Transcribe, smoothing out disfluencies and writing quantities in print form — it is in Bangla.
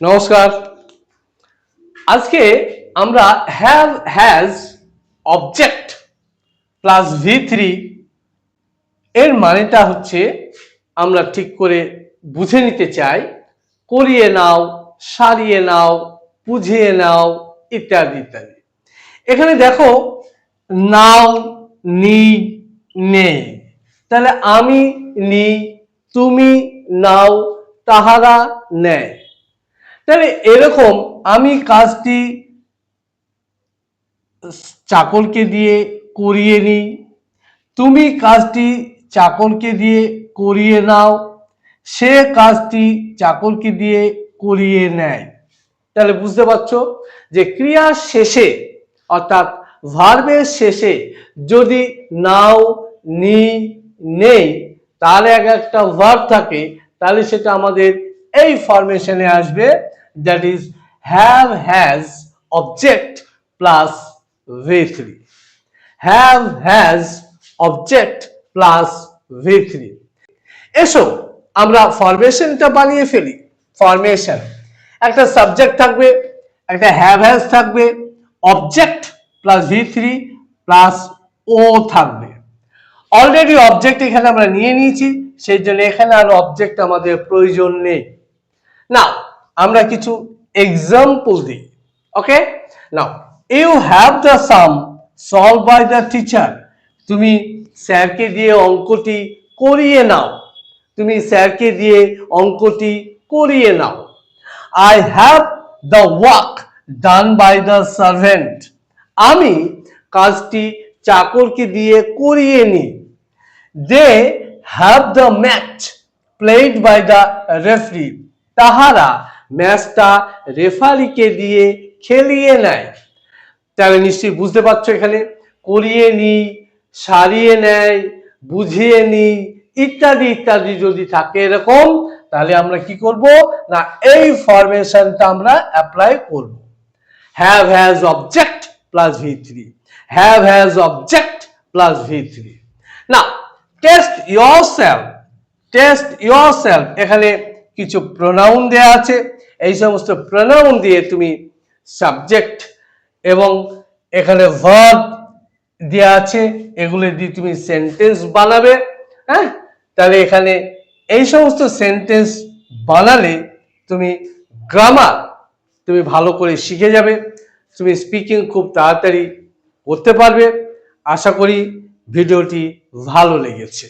নমস্কার। আজকে আমরা have has object plus V3 এর মানেটা হচ্ছে আমরা ঠিক করে বুঝে নিতে চাই। করিয়ে নাও, সারিয়ে নাও, বুঝিয়ে নাও ইত্যাদি ইত্যাদি। এখানে দেখো নাও, নি, নেই। তাহলে আমি নি, তুমি নাও, তাহারা নেয়। তাহলে এরকম আমি কাজটি চাকরকে দিয়ে করিয়ে নিই, তুমি কাজটি চাকরকে দিয়ে করিয়ে নাও, সে কাজটি চাকরকে দিয়ে করিয়ে নেয়। তাহলে বুঝতে পারছো যে ক্রিয়ার শেষে অর্থাৎ ভার্বের শেষে যদি নাও, নি, নেই তাহলে একটা ভার্ব থাকে, তাহলে সেটা আমাদের এই ফরমেশনে আসবে, that is have has object plus V3। Have has object plus V3। এসো আমরা ফরমেশনটা বানিয়ে ফেলি। ফরমেশন, একটা সাবজেক্ট থাকবে, একটা হ্যাভ হ্যাজ থাকবে, অবজেক্ট প্লাস V3 প্লাস ও থাকবে। অলরেডি অবজেক্ট এখানে আমরা নিয়ে নিয়েছি, সেই জন্য এখানে আর অবজেক্ট আমাদের প্রয়োজন নেই। নাও আমরা কিছু এক্সাম্পল দিই। Okay, now you have the sum solved by the teacher. তুমি স্যারকে দিয়ে অঙ্কটি করিয়ে নাও, তুমি স্যারকে দিয়ে অঙ্কটি করিয়ে নাও। I have the work done by the servant. আমি কাজটি চাকরকে দিয়ে করিয়ে নিই। They have the match played by the referee. তাহারা ম্যাচটা রেফারিকে দিয়ে খেলিয়ে নেয়। তাহলে নিশ্চয়ই বুঝতে পারছো এখানে করিয়ে নি, সারিয়ে নেয়, বুঝিয়ে নি ইত্যাদি ইত্যাদি যদি থাকে এরকম, তাহলে আমরা কি করব না এই ফরমেশনটা আমরা অ্যাপ্লাই করব। Have has object plus V3, have has object plus V3। না টেস্ট ইয়োরসেলফ, টেস্ট ইয়োরসেলফ, এখানে কিছু প্রোনাউন দেয়া আছে, এই সমস্ত প্রোনাউন দিয়ে তুমি সাবজেক্ট এবং এখানে ভার্ব দেয়া আছে, এগুলো দিয়ে তুমি সেন্টেন্স বানাবে। হ্যাঁ, তাহলে এখানে এই সমস্ত সেন্টেন্স বানালে তুমি গ্রামার তুমি ভালো করে শিখে যাবে, তুমি স্পিকিং খুব তাড়াতাড়ি করতে পারবে। আশা করি ভিডিওটি ভালো লেগেছে।